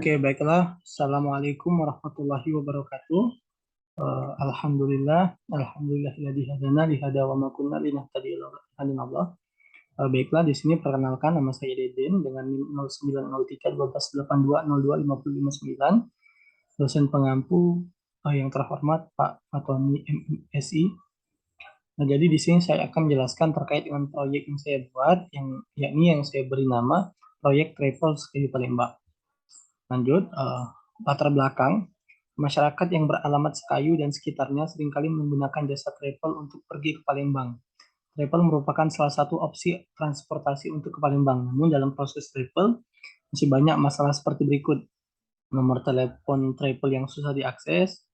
Oke, baiklah. Assalamualaikum warahmatullahi wabarakatuh. Alhamdulillahilladzi hadana li hada wa ma kunna linahtadiya laula Allah. Baiklah, di sini perkenalkan nama saya Deden dengan NIM 0903 1282 02 559, dosen pengampu yang terhormat Pak Fatoni MSI. Nah, jadi di sini saya akan menjelaskan terkait dengan proyek yang saya buat, yakni yang saya beri nama Proyek Travel Sekayu Palembang. Lanjut, latar belakang. Masyarakat yang beralamat Sekayu dan sekitarnya seringkali menggunakan jasa travel untuk pergi ke Palembang. Travel merupakan salah satu opsi transportasi untuk ke Palembang. Namun dalam proses travel, masih banyak masalah seperti berikut. Nomor telepon travel yang susah diakses.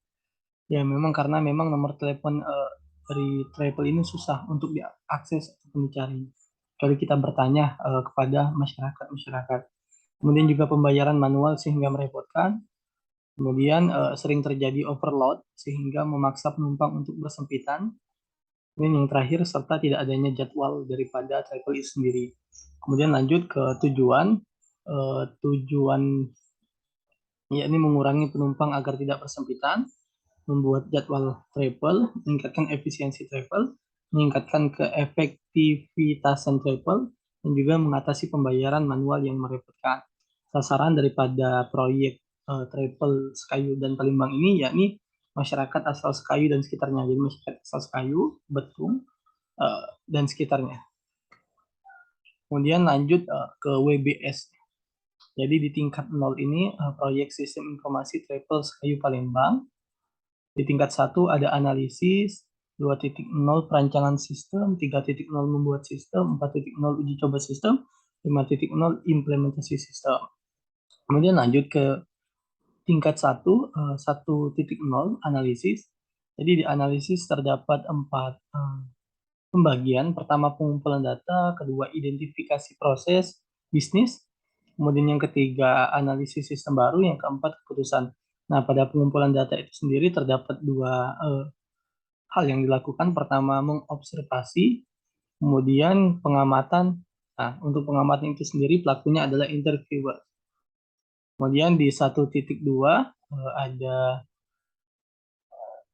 Ya memang karena nomor telepon dari travel ini susah untuk diakses atau dicari. Kalau kita bertanya kepada masyarakat. Kemudian juga pembayaran manual sehingga merepotkan. Kemudian sering terjadi overload sehingga memaksa penumpang untuk bersempitan. Dan yang terakhir, serta tidak adanya jadwal daripada travel itu sendiri. Kemudian lanjut ke tujuan. Tujuan yakni mengurangi penumpang agar tidak bersempitan, membuat jadwal travel, meningkatkan efisiensi travel, meningkatkan keefektivitasan travel, dan juga mengatasi pembayaran manual yang merepotkan. Sasaran daripada proyek travel Sekayu dan Palembang ini yakni masyarakat asal Sekayu dan sekitarnya. Jadi masyarakat asal Sekayu, Betung, dan sekitarnya. Kemudian lanjut ke WBS. Jadi di tingkat 0 ini proyek sistem informasi travel Sekayu Palembang. Di tingkat 1 ada analisis, 2.0 perancangan sistem, 3.0 membuat sistem, 4.0 uji coba sistem, 5.0 implementasi sistem. Kemudian lanjut ke tingkat 1, 1.0 analisis. Jadi di analisis terdapat 4 pembagian. Pertama pengumpulan data, kedua identifikasi proses bisnis, kemudian yang ketiga analisis sistem baru, yang keempat keputusan. Nah, pada pengumpulan data itu sendiri terdapat dua hal yang dilakukan. Pertama mengobservasi, kemudian pengamatan. Nah, untuk pengamatan itu sendiri pelakunya adalah interviewer. Kemudian di 1.2 ada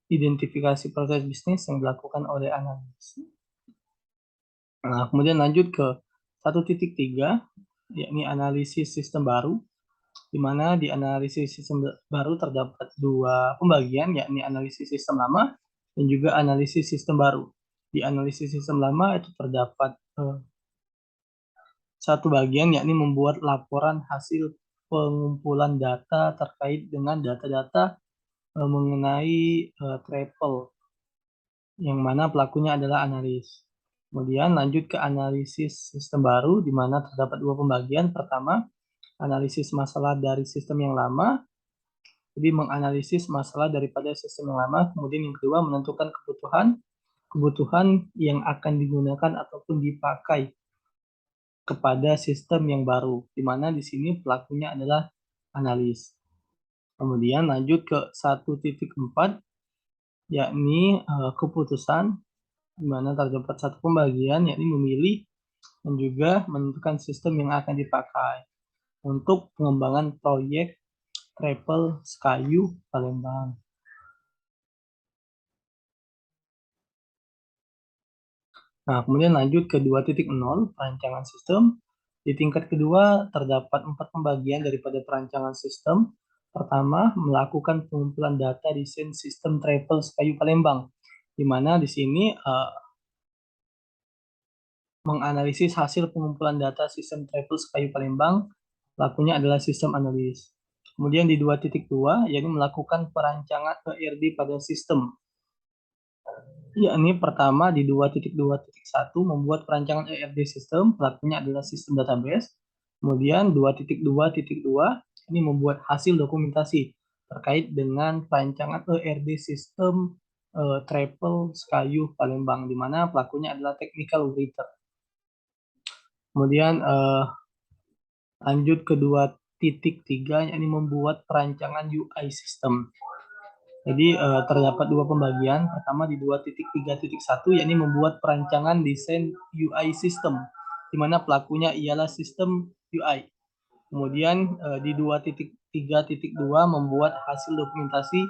identifikasi proses bisnis yang dilakukan oleh analis. Nah, kemudian lanjut ke 1.3, yakni analisis sistem baru, di mana di analisis sistem baru terdapat dua pembagian, yakni analisis sistem lama dan juga analisis sistem baru. Di analisis sistem lama itu terdapat satu bagian, yakni membuat laporan hasil pengumpulan data terkait dengan data-data mengenai travel, yang mana pelakunya adalah analis. Kemudian lanjut ke analisis sistem baru, di mana terdapat dua pembagian. Pertama, analisis masalah dari sistem yang lama, jadi menganalisis masalah daripada sistem yang lama. Kemudian yang kedua, menentukan kebutuhan yang akan digunakan ataupun dipakai kepada sistem yang baru, di mana di sini pelakunya adalah analis. Kemudian lanjut ke 1.4, yakni keputusan, di mana terdapat satu pembagian, yakni memilih dan juga menentukan sistem yang akan dipakai untuk pengembangan proyek travel Sekayu Palembang. Nah, kemudian lanjut ke 2.0 perancangan sistem. Di tingkat kedua terdapat 4 pembagian daripada perancangan sistem. Pertama, melakukan pengumpulan data desain sistem travel Sekayu Palembang, di mana di sini menganalisis hasil pengumpulan data sistem travel Sekayu Palembang, pelakunya adalah sistem analis. Kemudian di 2.2, yakni melakukan perancangan ERD pada sistem. Yakni pertama di 2.2.1 membuat perancangan ERD sistem, pelakunya adalah sistem database. Kemudian 2.2.2 ini membuat hasil dokumentasi terkait dengan perancangan ERD sistem travel Sekayu Palembang, di mana pelakunya adalah technical writer. Kemudian lanjut ke 2.3, ini membuat perancangan UI system. Jadi terdapat dua pembagian. Pertama di 2.3.1, yakni membuat perancangan desain UI system, di mana pelakunya ialah sistem UI. Kemudian di 2.3 3.2 membuat hasil dokumentasi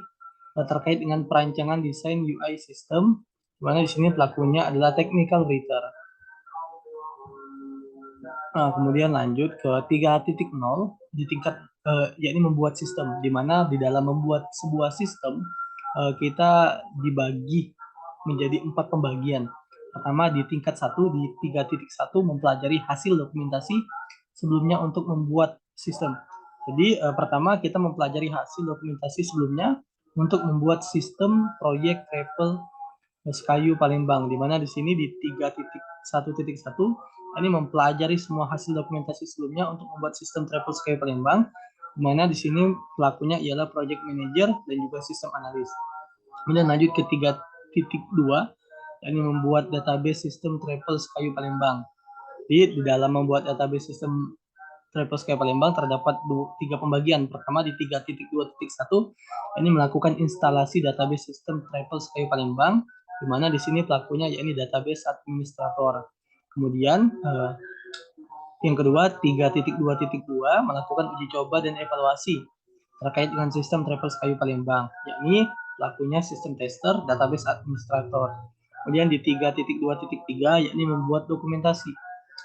terkait dengan perancangan desain UI sistem, di mana di sini pelakunya adalah technical writer. Nah, kemudian lanjut ke 3.0 di tingkat yakni membuat sistem, di mana di dalam membuat sebuah sistem kita dibagi menjadi 4 pembagian. Pertama di tingkat 1 di 3.1 mempelajari hasil dokumentasi sebelumnya untuk membuat sistem. Jadi pertama kita mempelajari hasil dokumentasi sebelumnya untuk membuat sistem proyek travel Sekayu Palembang, di mana di sini di 3.1.1 ini mempelajari semua hasil dokumentasi sebelumnya untuk membuat sistem travel Sekayu Palembang, di mana di sini pelakunya ialah project manager dan juga sistem analis. Kemudian lanjut ke 3.2, ini membuat database sistem travel Sekayu Palembang. Di dalam membuat database sistem travel Sekayu Palembang terdapat 3 pembagian. Pertama di 3.2.1 ini melakukan instalasi database sistem travel Sekayu Palembang, di mana di sini pelakunya yakni database administrator. Kemudian yang kedua 3.2.2 melakukan uji coba dan evaluasi terkait dengan sistem travel Sekayu Palembang, yakni pelakunya sistem tester, database administrator. Kemudian di 3.2.3 yakni membuat dokumentasi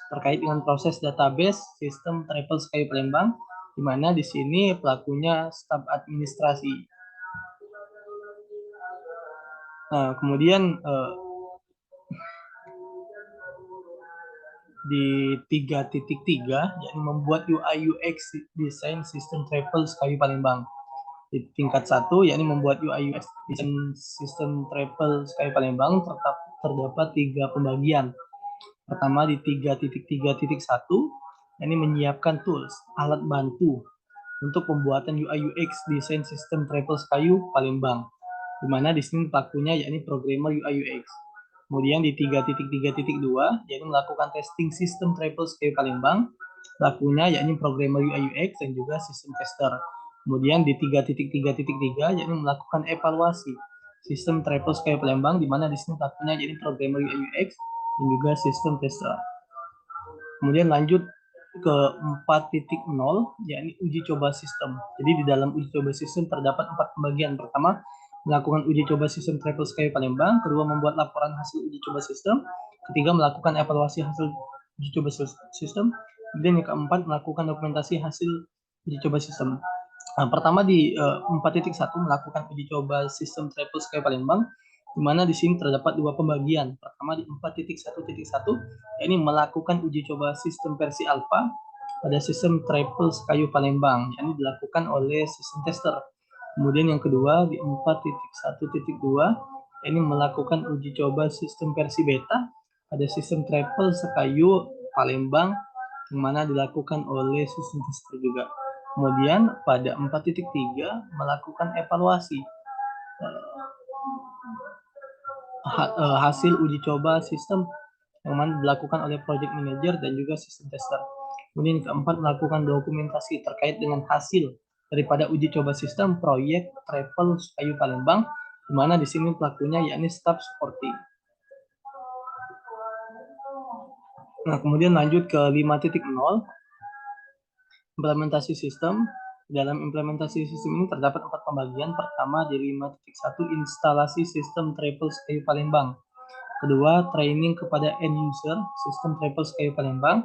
terkait dengan proses database sistem travel Sekayu Palembang, di mana di sini pelakunya staf administrasi. Nah, kemudian di 3.3 yakni membuat UI UX desain sistem travel Sekayu Palembang. Di tingkat 1 yakni membuat UI UX desain sistem travel Sekayu Palembang terdapat 3 pembagian. Pertama di 3.3.1 yakni menyiapkan tools, alat bantu untuk pembuatan UI UX desain sistem travel Sekayu Palembang, di mana di sini pelakunya yakni programmer UI UX. Kemudian di 3.3.2 yakni melakukan testing sistem travel Sekayu Palembang, pelakunya yakni programmer UI UX dan juga sistem tester. Kemudian di 3.3.3 yakni melakukan evaluasi sistem travel Sekayu Palembang, di mana di sini pelakunya yakni programmer UI UX dan juga sistem tester. Kemudian lanjut ke 4.0 yakni uji coba sistem. Jadi di dalam uji coba sistem terdapat 4 pembagian. Pertama, melakukan uji coba sistem travel Sekayu Palembang. Kedua, membuat laporan hasil uji coba sistem. Ketiga, melakukan evaluasi hasil uji coba sistem. Kemudian yang keempat, melakukan dokumentasi hasil uji coba sistem. Nah, pertama di 4.1 melakukan uji coba sistem travel Sekayu Palembang, di mana di sini terdapat 2 pembagian. Pertama di 4.1.1 yakni melakukan uji coba sistem versi alpha pada sistem travel Sekayu Palembang, yakni dilakukan oleh sistem tester. Kemudian yang kedua di 4.1.2 ini melakukan uji coba sistem versi beta pada sistem travel Sekayu Palembang, yang mana dilakukan oleh sistem tester juga. Kemudian pada 4.3 melakukan evaluasi hasil uji coba sistem yang mana dilakukan oleh project manager dan juga sistem tester. Kemudian yang keempat, melakukan dokumentasi terkait dengan hasil daripada uji coba sistem proyek travel Sekayu Palembang, di mana di sini pelakunya yakni staff supporting. Nah, kemudian lanjut ke 5.0 implementasi sistem. Dalam implementasi sistem ini terdapat 4 pembagian. Pertama di 5.1 instalasi sistem travel Sekayu Palembang. Kedua, training kepada end user sistem travel Sekayu Palembang.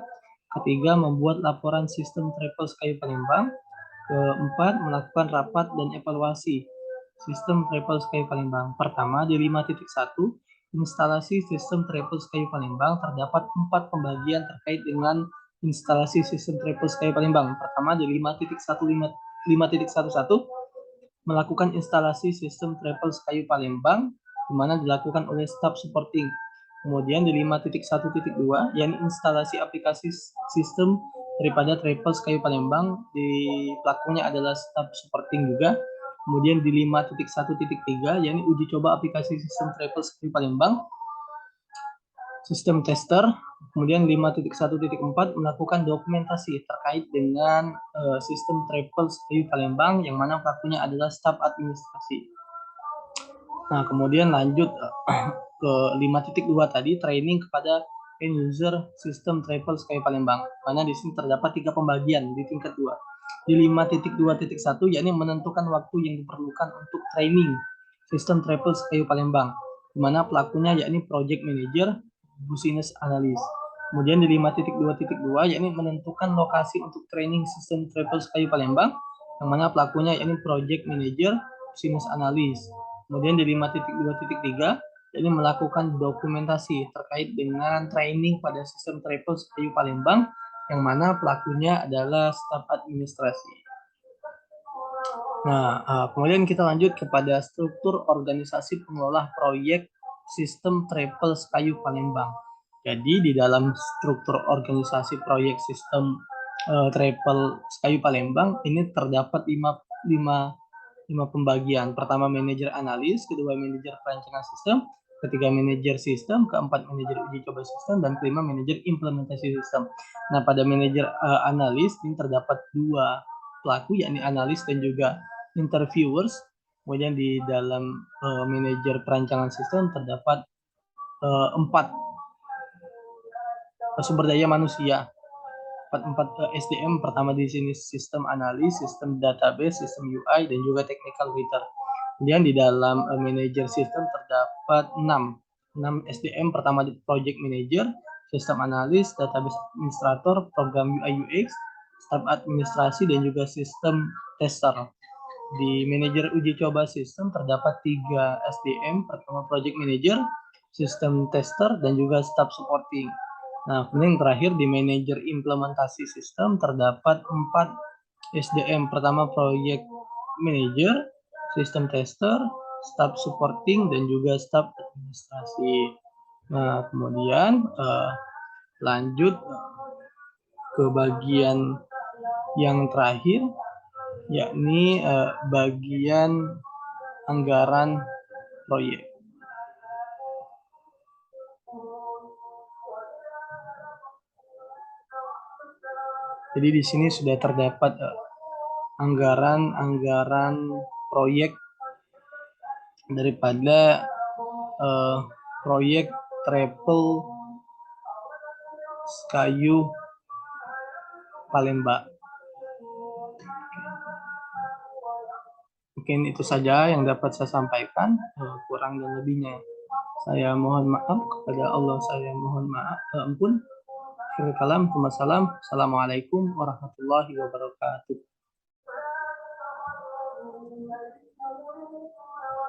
Ketiga, membuat laporan sistem travel Sekayu Palembang. Keempat, melakukan rapat dan evaluasi sistem travel Sekayu Palembang. Pertama, di 5.1 instalasi sistem travel Sekayu Palembang terdapat 4 pembagian terkait dengan instalasi sistem travel Sekayu Palembang. Pertama di 5.11 melakukan instalasi sistem travel Sekayu Palembang, di mana dilakukan oleh staff supporting. Kemudian di 5.1.2 yakni instalasi aplikasi sistem daripada travel Sekayu Palembang, di pelakunya adalah staff supporting juga. Kemudian di 5.1.3 yakni uji coba aplikasi sistem travel Sekayu Palembang, sistem tester. Kemudian 5.1.4 melakukan dokumentasi terkait dengan sistem travel Sekayu Palembang, yang mana pelakunya adalah staf administrasi. Nah, kemudian lanjut ke 5.2 tadi, training kepada end user sistem travel Sekayu Palembang, mana di sini terdapat 3 pembagian di tingkat 2. Di 5.2.1 yakni menentukan waktu yang diperlukan untuk training sistem travel Sekayu Palembang, di mana pelakunya yakni project manager, business analyst. Kemudian di 5.2.2 yakni menentukan lokasi untuk training sistem travel Sekayu Palembang, yang mana pelakunya yakni project manager, business analyst. Kemudian di 5.2.3 yakni melakukan dokumentasi terkait dengan training pada sistem travel Sekayu Palembang, yang mana pelakunya adalah staf administrasi. Nah, kemudian kita lanjut kepada struktur organisasi pengelola proyek sistem travel Sekayu Palembang. Jadi di dalam struktur organisasi proyek sistem travel Sekayu Palembang ini terdapat lima pembagian. Pertama manajer analis, kedua manajer perancangan sistem, ketiga manajer sistem, keempat manajer uji coba sistem, dan kelima manajer implementasi sistem. Nah, pada manajer analis ini terdapat dua pelaku, yakni analis dan juga interviewers. Kemudian di dalam manajer perancangan sistem terdapat 4 sumber daya manusia, 4 SDM. Pertama di sini sistem analis, sistem database, sistem UI, dan juga technical writer. Kemudian di dalam manajer sistem terdapat 6 SDM. Pertama di project manager, sistem analis, database administrator, program UI UX, staf administrasi, dan juga sistem tester. Di manajer uji coba sistem terdapat 3 SDM. Pertama project manager, sistem tester, dan juga staff supporting. Nah, kemudian yang terakhir di manajer implementasi sistem terdapat 4 SDM. Pertama project manager, sistem tester, staff supporting, dan juga staff administrasi. Nah, kemudian lanjut ke bagian yang terakhir, yakni bagian anggaran proyek. Jadi di sini sudah terdapat anggaran proyek daripada proyek travel Sekayu Palembang. Mungkin itu saja yang dapat saya sampaikan. Kurang dan lebihnya saya mohon maaf kepada Allah. Saya mohon maaf ampun. Assalamualaikum warahmatullahi wabarakatuh.